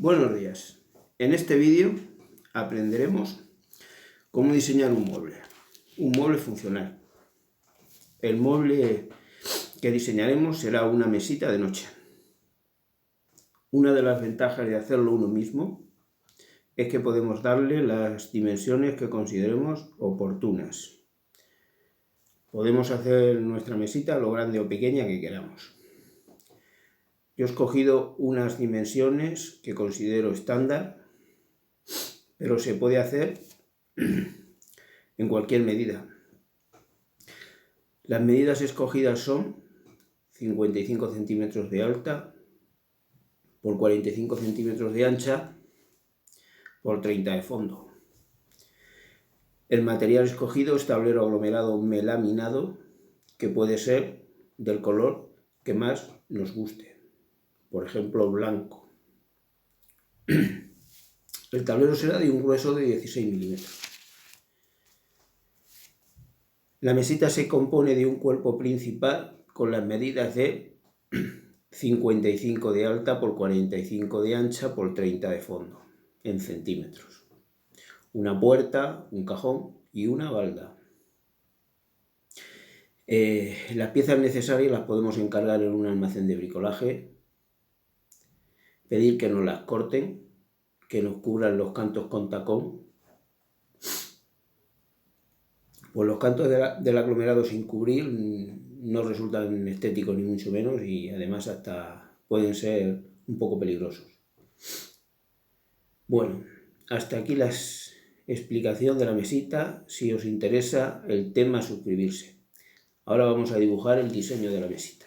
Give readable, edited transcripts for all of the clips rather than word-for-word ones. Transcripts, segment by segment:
Buenos días. En este vídeo aprenderemos cómo diseñar un mueble funcional. El mueble que diseñaremos será una mesita de noche. Una de las ventajas de hacerlo uno mismo es que podemos darle las dimensiones que consideremos oportunas. Podemos hacer nuestra mesita lo grande o pequeña que queramos. Yo he escogido unas dimensiones que considero estándar, pero se puede hacer en cualquier medida. Las medidas escogidas son 55 centímetros de alta por 45 centímetros de ancha por 30 de fondo. El material escogido es tablero aglomerado melaminado, que puede ser del color que más nos guste, por ejemplo blanco. El tablero será de un grueso de 16 milímetros. La mesita se compone de un cuerpo principal con las medidas de 55 de alta por 45 de ancha por 30 de fondo, en centímetros. Una puerta, un cajón y una balda. Las piezas necesarias las podemos encargar en un almacén de bricolaje, pedir que nos las corten, que nos cubran los cantos con tacón. Pues los cantos del aglomerado sin cubrir no resultan estéticos ni mucho menos, y además hasta pueden ser un poco peligrosos. Bueno, hasta aquí la explicación de la mesita. Si os interesa el tema, suscribirse. Ahora vamos a dibujar el diseño de la mesita.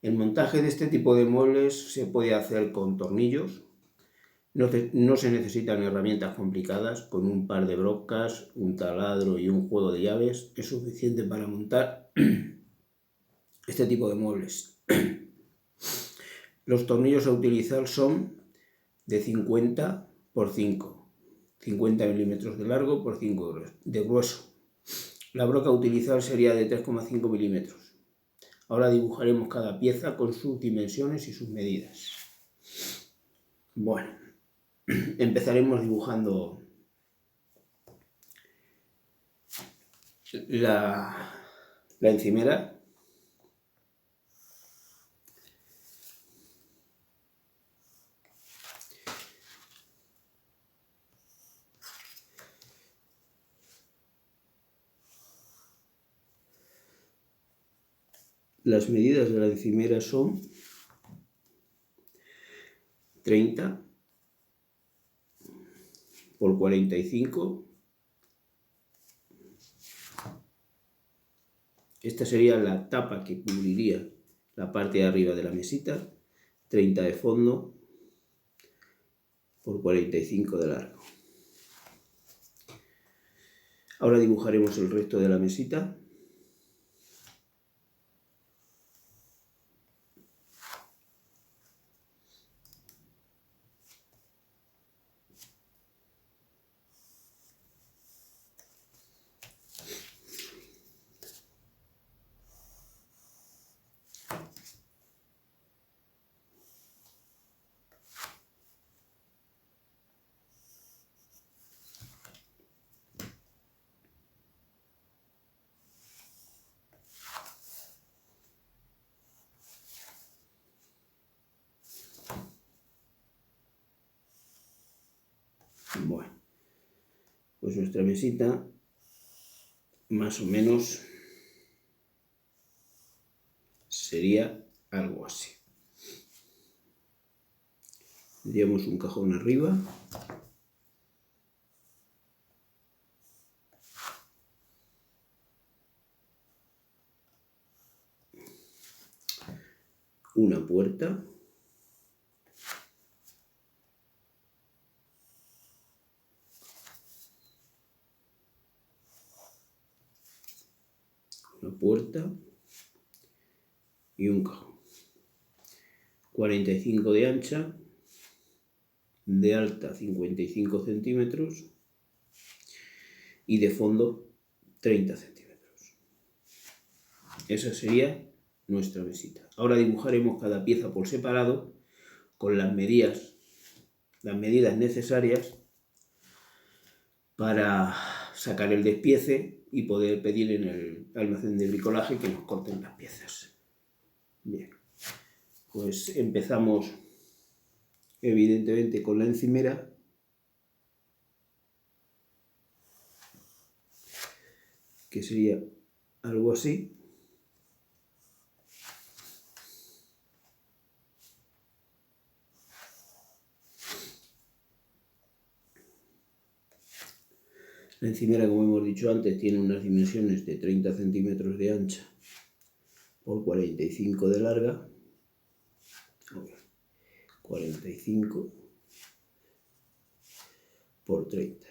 El montaje de este tipo de muebles se puede hacer con tornillos. No se necesitan herramientas complicadas. Con un par de brocas, un taladro y un juego de llaves es suficiente para montar este tipo de muebles. Los tornillos a utilizar son de 50 por 5, 50 milímetros de largo por 5 de grueso. La broca a utilizar sería de 3,5 milímetros. Ahora dibujaremos cada pieza con sus dimensiones y sus medidas. Bueno, empezaremos dibujando la encimera. Las medidas de la encimera son 30 por 45. Esta sería la tapa que cubriría la parte de arriba de la mesita. 30 de fondo por 45 de largo. Ahora dibujaremos el resto de la mesita. Bueno, pues nuestra mesita más o menos sería algo así. Tendríamos un cajón arriba, una puerta, y un cajón. 45 de ancha, de alta 55 centímetros y de fondo 30 centímetros. Esa sería nuestra mesita. Ahora dibujaremos cada pieza por separado con las medidas las medidas necesarias para sacar el despiece y poder pedir en el almacén de bricolaje que nos corten las piezas. Bien, pues empezamos evidentemente con la encimera, que sería algo así. La encimera, como hemos dicho antes, tiene unas dimensiones de 30 centímetros de ancha por 45 de larga. 45 por 30.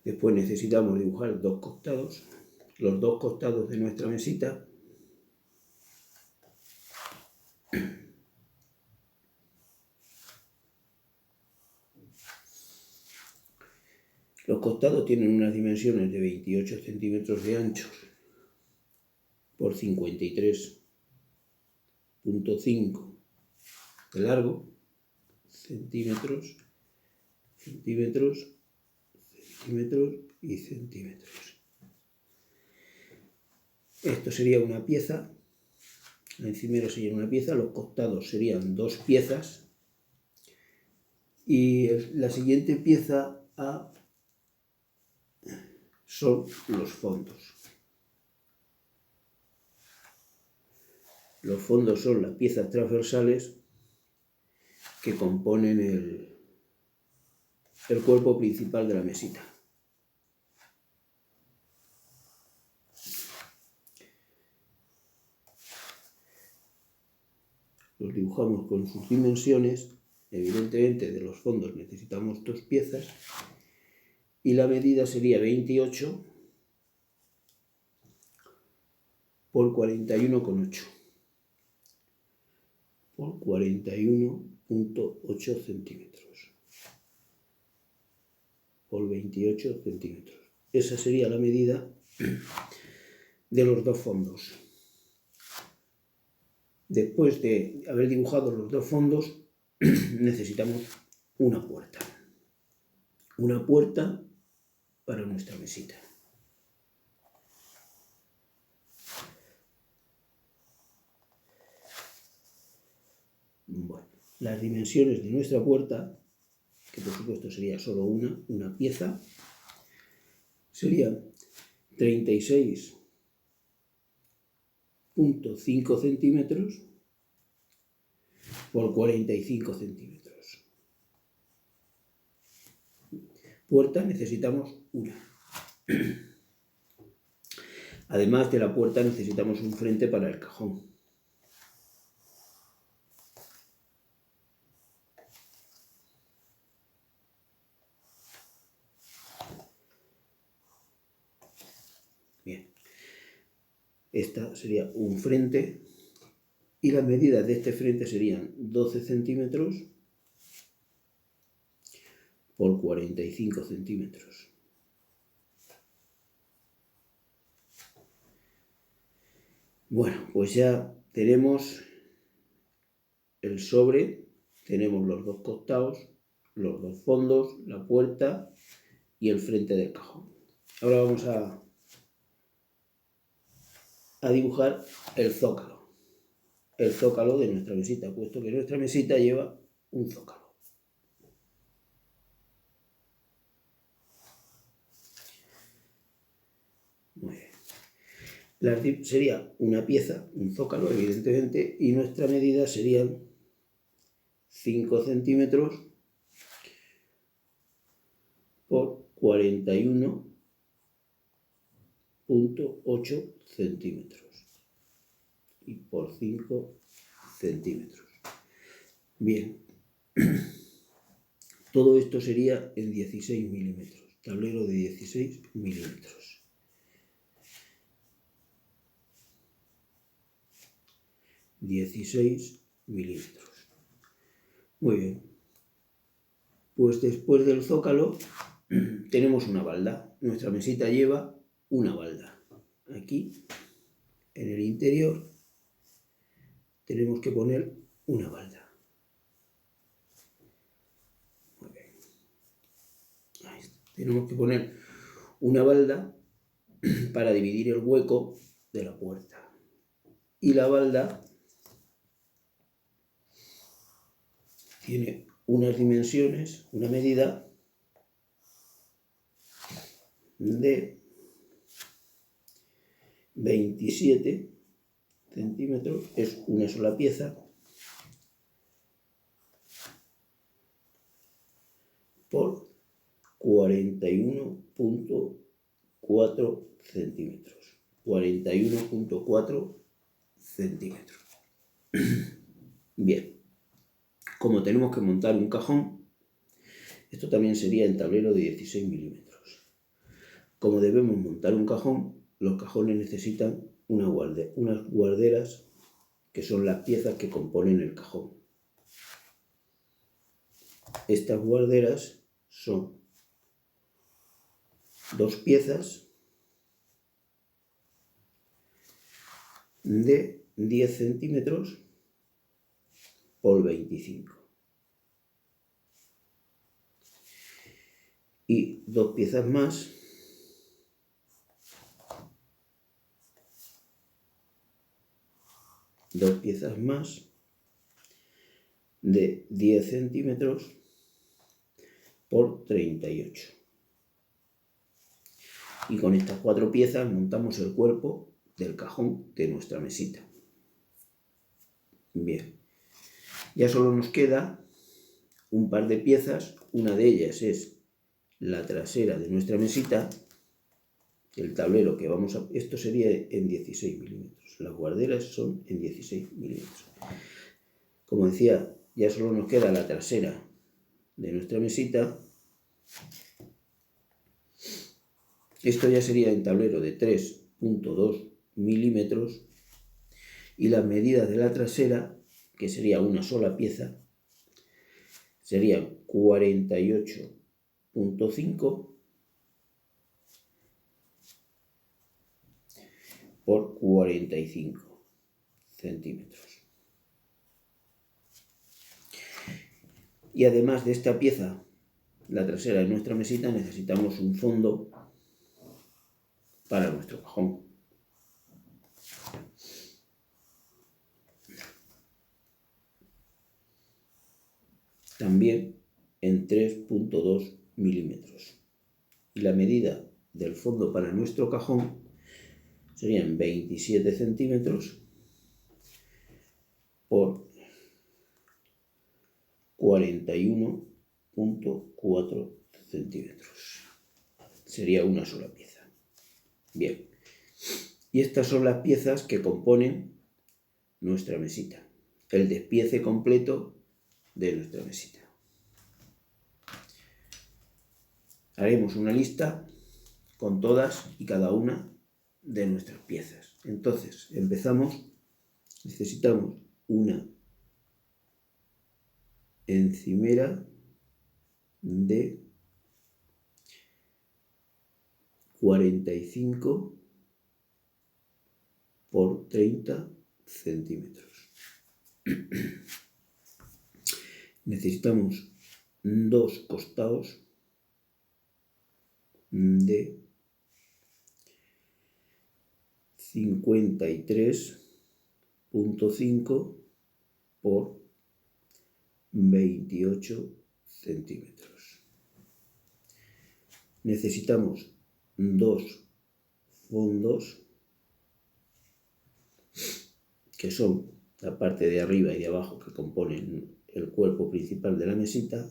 Después necesitamos dibujar dos costados, los dos costados de nuestra mesita. Los costados tienen unas dimensiones de 28 centímetros de ancho por 53,5 de largo, centímetros, centímetros, centímetros y centímetros. Esto sería una pieza, la encimera sería una pieza, los costados serían dos piezas y la siguiente pieza A son los fondos. Los fondos son las piezas transversales que componen el cuerpo principal de la mesita. Los dibujamos con sus dimensiones. Evidentemente de los fondos necesitamos dos piezas y la medida sería 28 por 41,8 por 41,8 centímetros por 28 centímetros. Esa sería la medida de los dos fondos. Después de haber dibujado los dos fondos, necesitamos una puerta. Una puerta para nuestra mesita. Bueno, las dimensiones de nuestra puerta, que por supuesto sería solo una pieza, serían 36,5 centímetros por 45 centímetros. Puerta necesitamos una. Además de la puerta necesitamos un frente para el cajón. Bien, esta sería un frente y las medidas de este frente serían 12 centímetros por 45 centímetros. Bueno, pues ya tenemos el sobre, tenemos los dos costados, los dos fondos, la puerta y el frente del cajón. Ahora vamos a dibujar el zócalo de nuestra mesita, puesto que nuestra mesita lleva un zócalo. Muy bien. Sería una pieza, un zócalo, evidentemente, y nuestra medida serían 5 centímetros por 41,8 centímetros y por 5 centímetros. Bien, todo esto sería en 16 milímetros, tablero de 16 milímetros. Muy bien, pues después del zócalo tenemos una balda. Nuestra mesita lleva una balda. Aquí, en el interior, tenemos que poner una balda. tenemos que poner una balda para dividir el hueco de la puerta. Y la balda tiene unas dimensiones, una medida de 27 centímetros, es una sola pieza, por 41,4 centímetros. 41,4 centímetros. Bien, como tenemos que montar un cajón, esto también sería el tablero de 16 milímetros. Como debemos montar un cajón, los cajones necesitan unas guarderas, que son las piezas que componen el cajón. Estas guarderas son dos piezas de 10 centímetros por 25 y dos piezas más de 10 centímetros por 38. Y con estas cuatro piezas montamos el cuerpo del cajón de nuestra mesita. Bien, ya solo nos queda un par de piezas. Una de ellas es la trasera de nuestra mesita, el tablero que vamos a... Esto sería en 16 milímetros. Las guarderas son en 16 milímetros. Como decía, ya solo nos queda la trasera de nuestra mesita. Esto ya sería en tablero de 3,2 milímetros y las medidas de la trasera, que sería una sola pieza, serían 48,5 por 45 centímetros. Y además de esta pieza, la trasera de nuestra mesita, necesitamos un fondo para nuestro cajón. También en 3,2 milímetros. Y la medida del fondo para nuestro cajón serían 27 centímetros por 41,4 centímetros. Sería una sola pieza. Bien, y estas son las piezas que componen nuestra mesita, el despiece completo de nuestra mesita. Haremos una lista con todas y cada una de nuestras piezas. Entonces, empezamos. Necesitamos una encimera de 45 por 30 centímetros. Necesitamos dos costados de 53,5 por 28 centímetros. Necesitamos dos fondos, que son la parte de arriba y de abajo que componen el cuerpo principal de la mesita,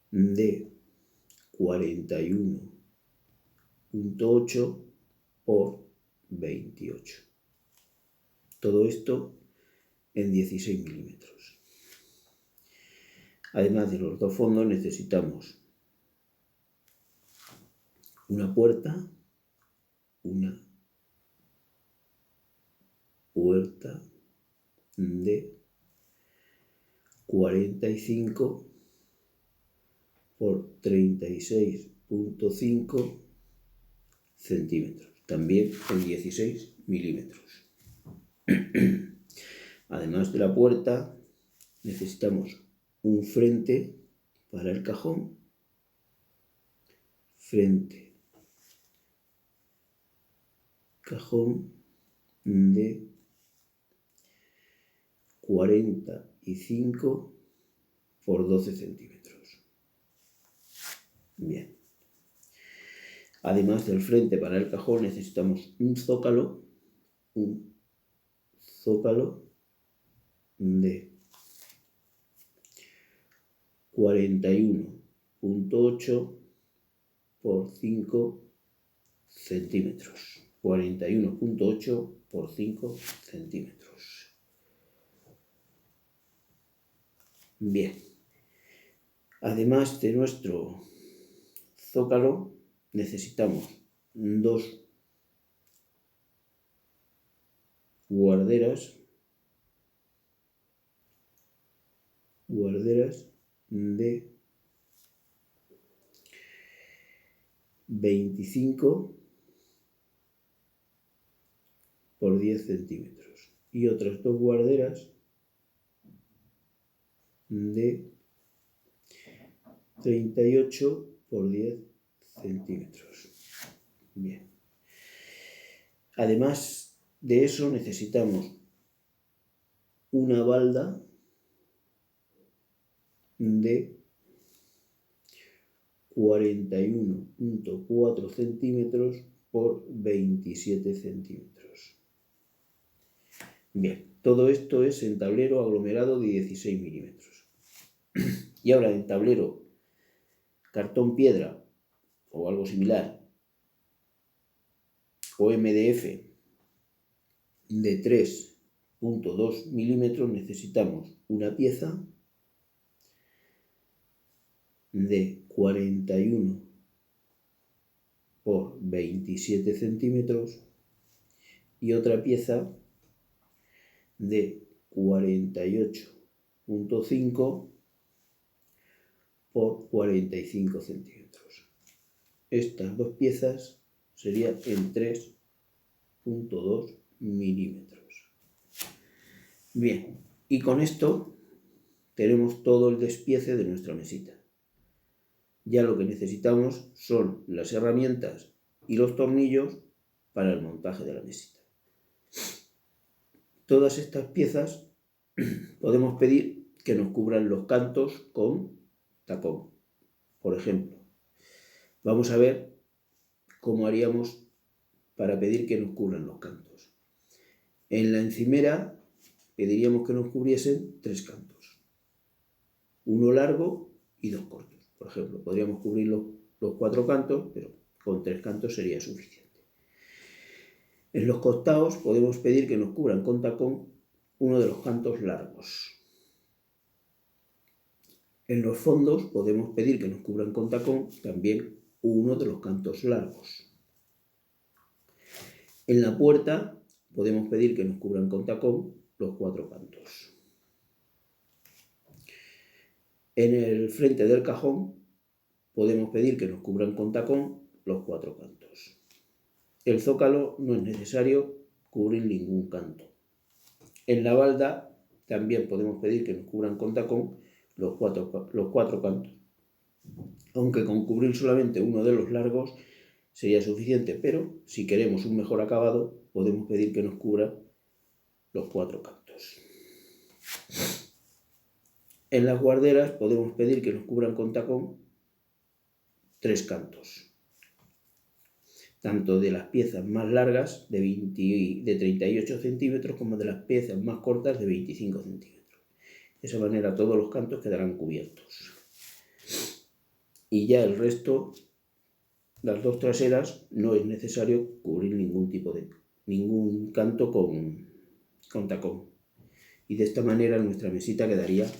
de 41,8 por 28. Todo esto en 16 milímetros. Además de los dos fondos, necesitamos una puerta de 45 por 36,5 centímetros, también en 16 milímetros. Además de la puerta, necesitamos un frente para el cajón frente, cajón de 45 por 12 centímetros. Bien. Además del frente para el cajón necesitamos un zócalo de 41,8 por 5 centímetros. 41,8 por 5 centímetros. Bien. Además de nuestro zócalo, necesitamos dos guarderas de 25 por 10 centímetros y otras dos guarderas de 38 por 10 centímetros. Bien. Además de eso necesitamos una balda de 41,4 centímetros por 27 centímetros. Bien, todo esto es en tablero aglomerado de 16 milímetros. Y ahora en tablero cartón piedra o algo similar, o MDF de 3,2 milímetros, necesitamos una pieza de 41 por 27 centímetros y otra pieza de 48,5 por 45 centímetros. Estas dos piezas serían en 3,2 milímetros. Bien, y con esto tenemos todo el despiece de nuestra mesita. Ya lo que necesitamos son las herramientas y los tornillos para el montaje de la mesita. Todas estas piezas podemos pedir que nos cubran los cantos con tacón. Por ejemplo, vamos a ver cómo haríamos para pedir que nos cubran los cantos. En la encimera pediríamos que nos cubriesen 3 cantos, uno largo y 2 cortos. Por ejemplo, podríamos cubrir los 4 cantos, pero con 3 cantos sería suficiente. En los costados podemos pedir que nos cubran con tacón uno de los cantos largos. En los fondos podemos pedir que nos cubran con tacón también uno de los cantos largos. En la puerta podemos pedir que nos cubran con tacón los 4 cantos. En el frente del cajón podemos pedir que nos cubran con tacón los 4 cantos. El zócalo no es necesario cubrir ningún canto. En la balda también podemos pedir que nos cubran con tacón los 4 cantos. Aunque con cubrir solamente uno de los largos sería suficiente, pero si queremos un mejor acabado podemos pedir que nos cubra los 4 cantos. En las guarderas podemos pedir que nos cubran con tacón 3 cantos, tanto de las piezas más largas de 38 centímetros como de las piezas más cortas de 25 centímetros. De esa manera todos los cantos quedarán cubiertos. Y ya el resto, las dos traseras, no es necesario cubrir ningún canto con tacón. Y de esta manera nuestra mesita quedaría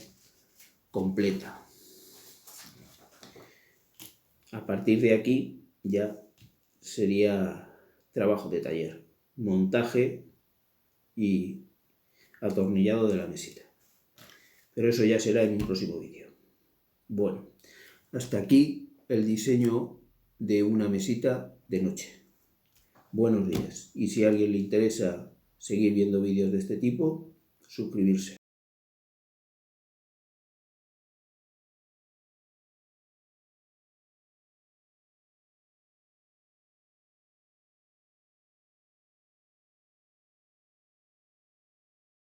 completa. A partir de aquí ya sería trabajo de taller, montaje y atornillado de la mesita. Pero eso ya será en un próximo vídeo. Bueno, hasta aquí el diseño de una mesita de noche. Buenos días. Y si a alguien le interesa seguir viendo vídeos de este tipo, suscribirse.